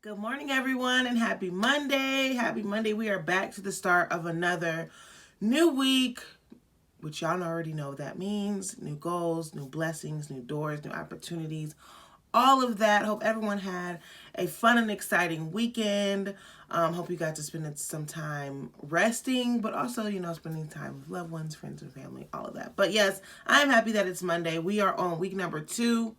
Good morning, everyone, and happy Monday. Happy Monday. We are back to the start of another new week, which y'all already know what that means. New goals, new blessings, new doors, new opportunities, all of that. Hope everyone had a fun and exciting weekend. Hope you got to spend some time resting, but also, spending time with loved ones, friends, and family, all of that. But yes, I'm happy that it's Monday. We are on week number 2.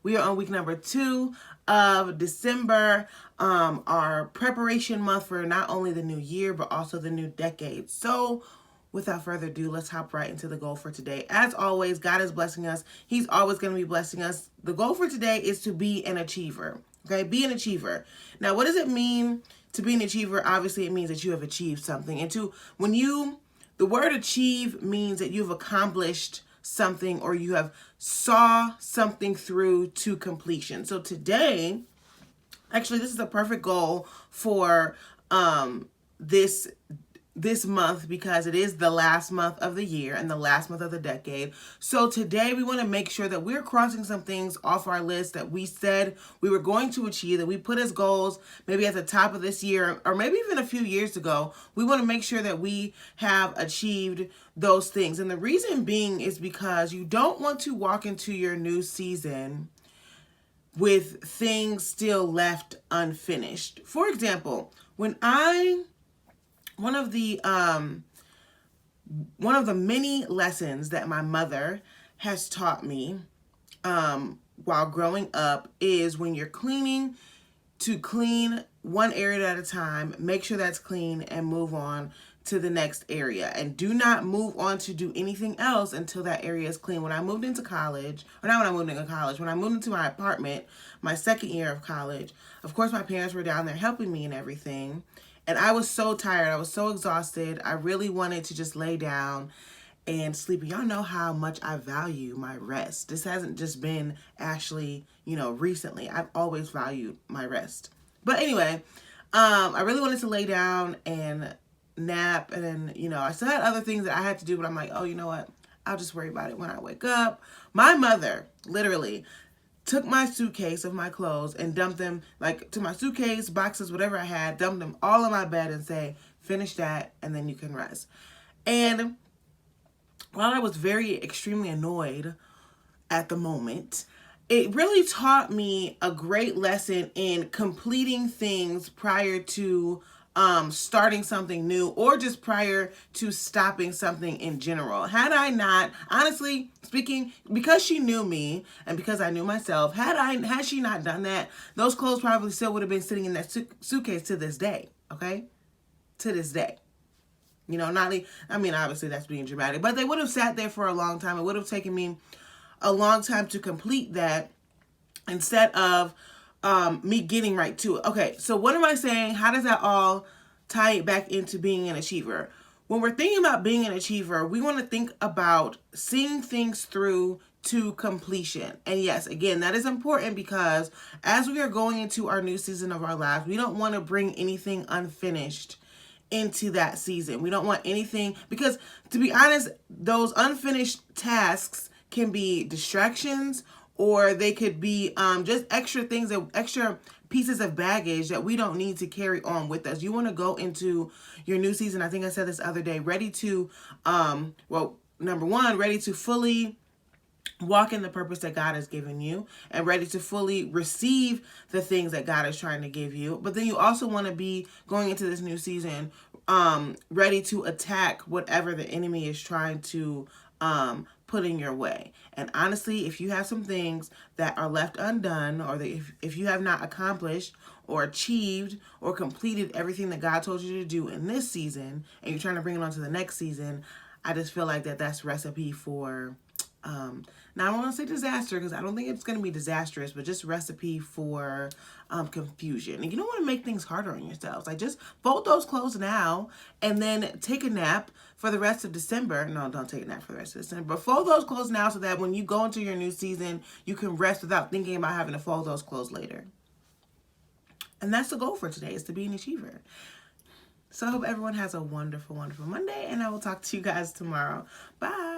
We are on week number 2 of December, our preparation month for not only the new year, but also the new decade. So without further ado, let's hop right into the goal for today. As always, God is blessing us. He's always going to be blessing us. The goal for today is to be an achiever. Okay, be an achiever. Now, what does it mean to be an achiever? Obviously, it means that you have achieved something. And the word achieve means that you've accomplished something or you have saw something through to completion. So today, actually, this is a perfect goal for this month because it is the last month of the year and the last month of the decade. So today we want to make sure that we're crossing some things off our list that we said we were going to achieve, that we put as goals maybe at the top of this year or maybe even a few years ago. We want to make sure that we have achieved those things. And the reason being is because you don't want to walk into your new season with things still left unfinished. For example, one of the many lessons that my mother has taught me while growing up is when you're cleaning, to clean one area at a time, make sure that's clean, and move on to the next area. And do not move on to do anything else until that area is clean. When I moved into college, or not when I moved into college, when I moved into my apartment, my second year of college, of course my parents were down there helping me and everything. And I was so tired. I was so exhausted. I really wanted to just lay down and sleep. Y'all know how much I value my rest. This hasn't just been actually, recently. I've always valued my rest. But anyway, I really wanted to lay down and nap. And then, I still had other things that I had to do. But I'm like, oh, you know what? I'll just worry about it when I wake up. My mother, literally, took my suitcase of my clothes and dumped them to my suitcase, boxes, whatever I had, dumped them all on my bed and say, finish that and then you can rest. And while I was extremely annoyed at the moment, it really taught me a great lesson in completing things prior to starting something new or just prior to stopping something in general. Had I not, honestly speaking, because she knew me and because I knew myself, had she not done that, those clothes probably still would have been sitting in that suitcase to this day. Okay, to this day. Obviously that's being dramatic, but they would have sat there for a long time. It would have taken me a long time to complete that instead of me getting right to it. Okay, so what am I saying? How does that all tie it back into being an achiever? When we're thinking about being an achiever, we want to think about seeing things through to completion. And yes, again, that is important because as we are going into our new season of our lives, we don't want to bring anything unfinished into that season. We don't want anything, because to be honest, those unfinished tasks can be distractions, or they could be just extra things, extra pieces of baggage that we don't need to carry on with us. You want to go into your new season, I think I said this other day, ready to, number one, ready to fully walk in the purpose that God has given you and ready to fully receive the things that God is trying to give you. But then you also want to be going into this new season ready to attack whatever the enemy is trying to put in your way. And honestly, if you have some things that are left undone, or if you have not accomplished or achieved or completed everything that God told you to do in this season, and you're trying to bring it on to the next season, I just feel like that's recipe for now I don't want to say disaster, because I don't think it's going to be disastrous, but just recipe for confusion. And you don't want to make things harder on yourselves. Just fold those clothes now and then take a nap for the rest of December. No, don't take a nap for the rest of December, but fold those clothes now so that when you go into your new season, you can rest without thinking about having to fold those clothes later. And that's the goal for today, is to be an achiever. So I hope everyone has a wonderful, wonderful Monday, and I will talk to you guys tomorrow. Bye.